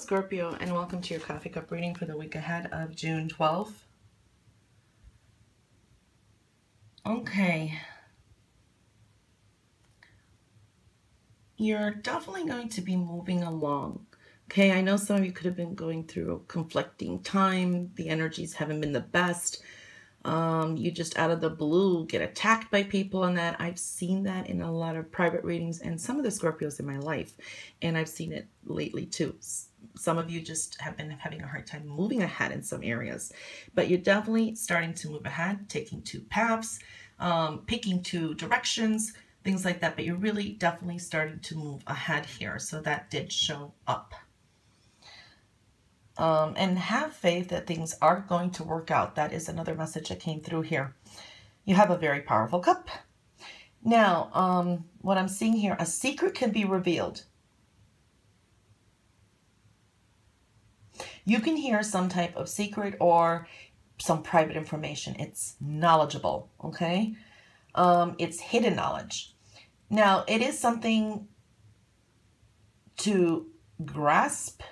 Scorpio, and welcome to your coffee cup reading for the week ahead of June 12th. Okay. You're definitely going to be moving along. Okay, I know some of you could have been going through a conflicting time. The energies haven't been the best. You just out of the blue get attacked by people, and that I've seen that in a lot of private readings and some of the Scorpios in my life, and I've seen it lately too. Some of you just have been having a hard time moving ahead in some areas, but you're definitely starting to move ahead, taking two paths, picking two directions, things like that, but you're really definitely starting to move ahead here. So that did show up. And have faith that things are going to work out. That is another message that came through here. You have a very powerful cup. Now, what I'm seeing here, a secret can be revealed. You can hear some type of secret or some private information. It's knowledgeable, okay? It's hidden knowledge. Now, it is something to grasp,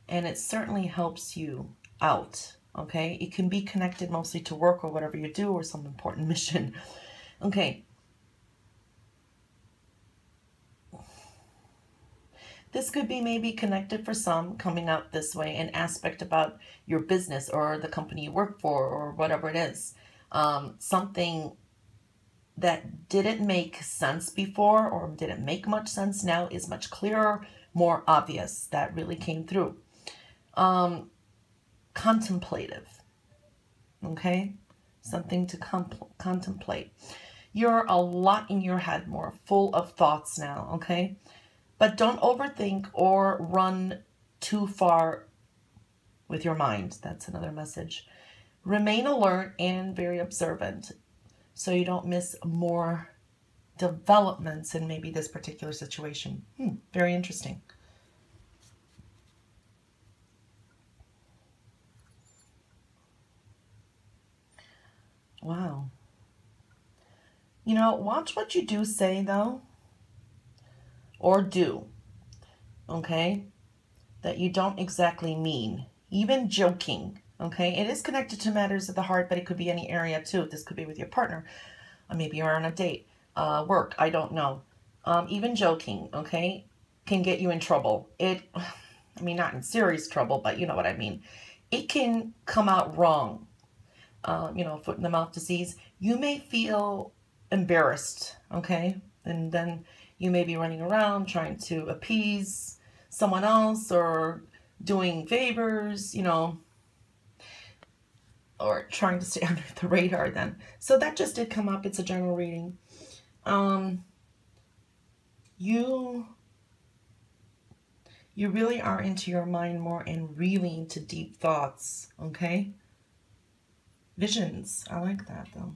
and it certainly helps you out, okay? It can be connected mostly to work or whatever you do or some important mission, okay? This could be maybe connected for some, coming out this way, an aspect about your business or the company you work for or whatever it is. Something that didn't make sense before or didn't make much sense now is much clearer, more obvious. That really came through. Contemplative, okay? Something to contemplate. You're a lot in your head, more full of thoughts now, okay? But don't overthink or run too far with your mind. That's another message. Remain alert and very observant so you don't miss more developments in maybe this particular situation. Very interesting. Wow. You know, watch what you do say, though, or do, okay, that you don't exactly mean. Even joking, okay? It is connected to matters of the heart, but it could be any area, too. This could be with your partner. Maybe you're on a date, work, I don't know. Even joking, okay, can get you in trouble. I mean, not in serious trouble, but you know what I mean. It can come out wrong. You know, foot in the mouth disease. You may feel embarrassed, okay? And then you may be running around trying to appease someone else or doing favors, you know, or trying to stay under the radar then. So that just did come up. It's a general reading. You really are into your mind more and really into deep thoughts, okay? Visions. I like that, though.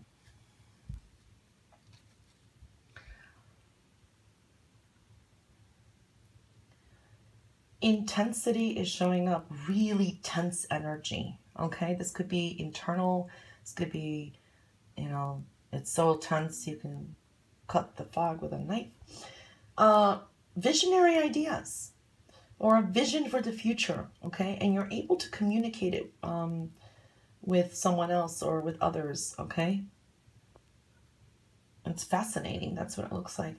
Intensity is showing up. Really tense energy, okay? This could be internal. This could be, you know, it's so tense you can cut the fog with a knife. Visionary ideas or a vision for the future, okay? And you're able to communicate it with someone else or with others, okay? It's fascinating. That's what it looks like.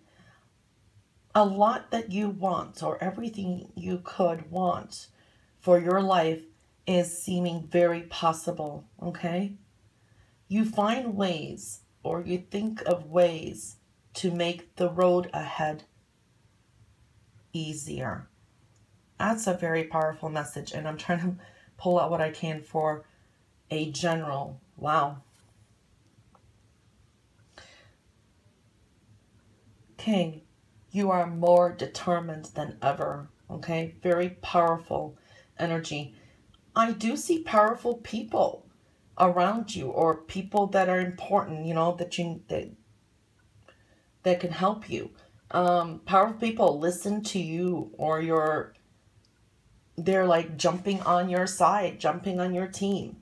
A lot that you want, or everything you could want for your life, is seeming very possible, okay? You find ways, or you think of ways to make the road ahead easier. That's a very powerful message, and I'm trying to pull out what I can for a general. Wow. King, you are more determined than ever, okay? Very powerful energy. I do see powerful people around you, or people that are important, you know, that can help you. Powerful people listen to you, or they're like jumping on your side, jumping on your team.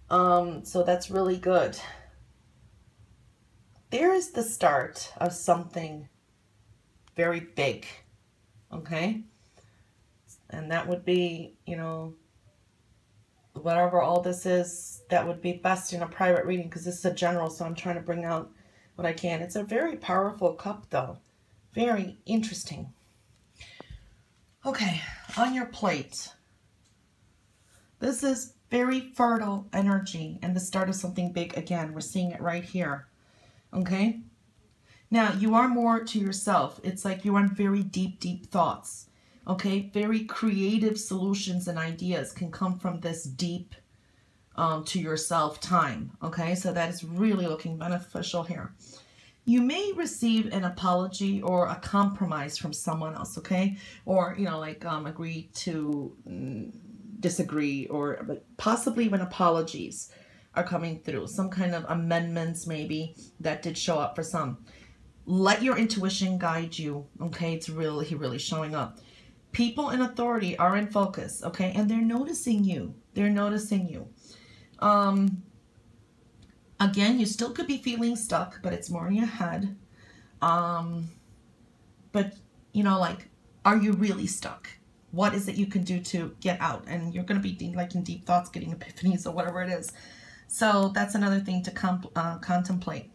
So that's really good. There is the start of something very big, okay? And that would be, you know, whatever all this is, that would be best in a private reading, because this is a general, so I'm trying to bring out what I can. It's a very powerful cup, though. Very interesting. Okay, on your plate. This is very fertile energy and the start of something big again. We're seeing it right here. Okay? Now, you are more to yourself. It's like you're on very deep, deep thoughts. Okay? Very creative solutions and ideas can come from this deep to yourself time. Okay? So that is really looking beneficial here. You may receive an apology or a compromise from someone else. Okay? Or, you know, like agree to disagree, or possibly even apologies are coming through. Some kind of amendments maybe that did show up for some. Let your intuition guide you, okay? It's really showing up. People in authority are in focus, okay? And they're noticing you. They're noticing you. Again, you still could be feeling stuck, but it's more in your head. But, you know, like, are you really stuck? What is it you can do to get out? And you're going to be like in deep thoughts, getting epiphanies or whatever it is. So that's another thing to contemplate.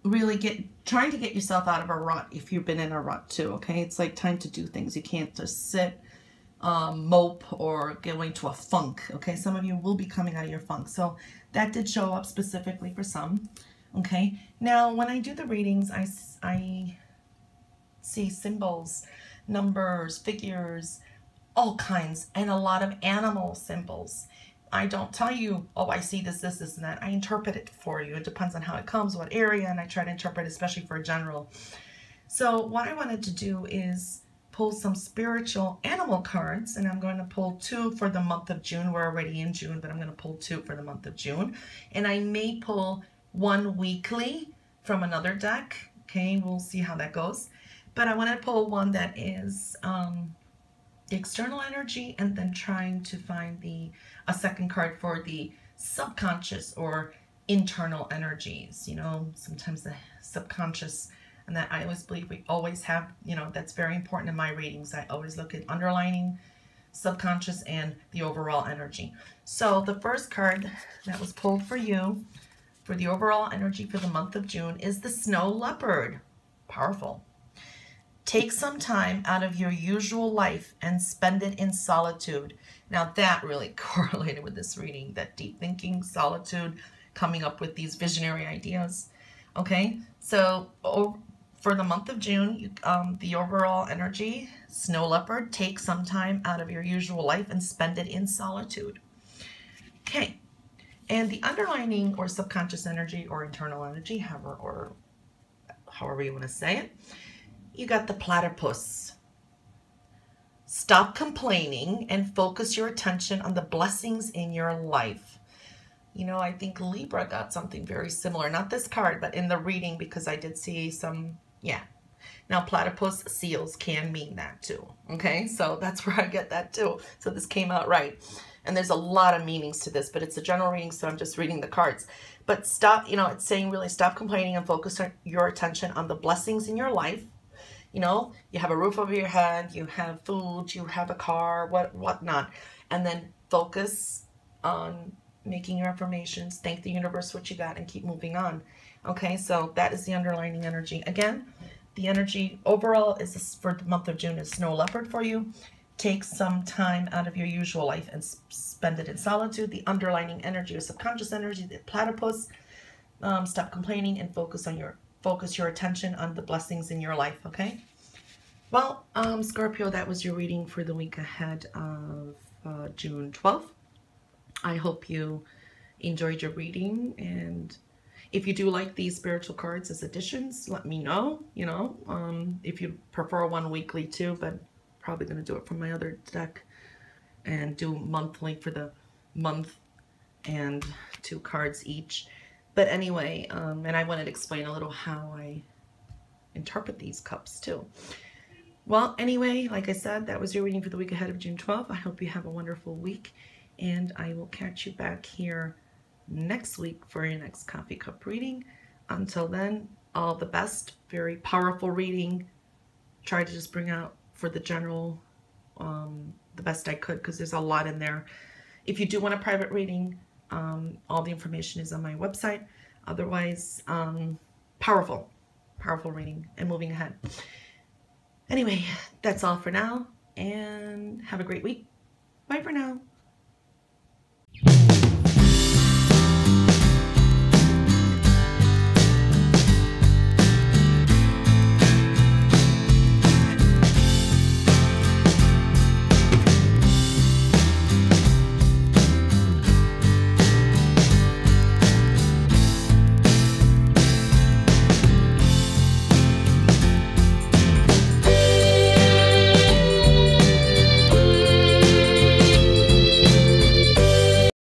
Really trying to get yourself out of a rut if you've been in a rut too, okay? It's like time to do things. You can't just sit, mope, or go into a funk, okay? Some of you will be coming out of your funk. So that did show up specifically for some, okay? Now, when I do the readings, I see symbols, numbers, figures, all kinds, and a lot of animal symbols. I don't tell you, oh, I see this, and that. I interpret it for you. It depends on how it comes, what area, and I try to interpret, especially for a general. So what I wanted to do is pull some spiritual animal cards, and I'm going to pull 2 for the month of June. We're already in June, but I'm going to pull 2 for the month of June. And I may pull 1 weekly from another deck. Okay, we'll see how that goes. But I want to pull one that is the external energy, and then trying to find a second card for the subconscious or internal energies. You know, sometimes the subconscious, and that I always believe we always have, you know, that's very important in my readings. I always look at underlining, subconscious, and the overall energy. So the first card that was pulled for you for the overall energy for the month of June is the Snow Leopard. Powerful. Take some time out of your usual life and spend it in solitude. Now that really correlated with this reading, that deep thinking, solitude, coming up with these visionary ideas. Okay, so for the month of June, the overall energy, Snow Leopard, take some time out of your usual life and spend it in solitude. Okay, and the underlining or subconscious energy or internal energy, however you want to say it, you got the platypus. Stop complaining and focus your attention on the blessings in your life. You know, I think Libra got something very similar. Not this card, but in the reading, because I did see some, yeah. Now, platypus seals can mean that too. Okay, so that's where I get that too. So this came out right. And there's a lot of meanings to this, but it's a general reading, so I'm just reading the cards. But stop, you know, it's saying really stop complaining and focus your attention on the blessings in your life. You know, you have a roof over your head, you have food, you have a car, whatnot. And then focus on making your affirmations, thank the universe for what you got, and keep moving on. Okay, so that is the underlining energy. Again, the energy overall is for the month of June is Snow Leopard for you. Take some time out of your usual life and spend it in solitude. The underlining energy or subconscious energy, the platypus, stop complaining and focus your attention on the blessings in your life, okay? Well, Scorpio, that was your reading for the week ahead of June 12th. I hope you enjoyed your reading, and if you do like these spiritual cards as additions, let me know, you know, if you prefer one weekly too, but probably going to do it from my other deck and do monthly for the month and 2 cards each. But anyway, and I wanted to explain a little how I interpret these cups too. Well, anyway, like I said, that was your reading for the week ahead of June 12th. I hope you have a wonderful week, and I will catch you back here next week for your next coffee cup reading. Until then, all the best. Very powerful reading. Try to just bring out for the general the best I could, because there's a lot in there. If you do want a private reading, all the information is on my website. Otherwise, powerful reading and moving ahead. Anyway, that's all for now, and have a great week. Bye for now.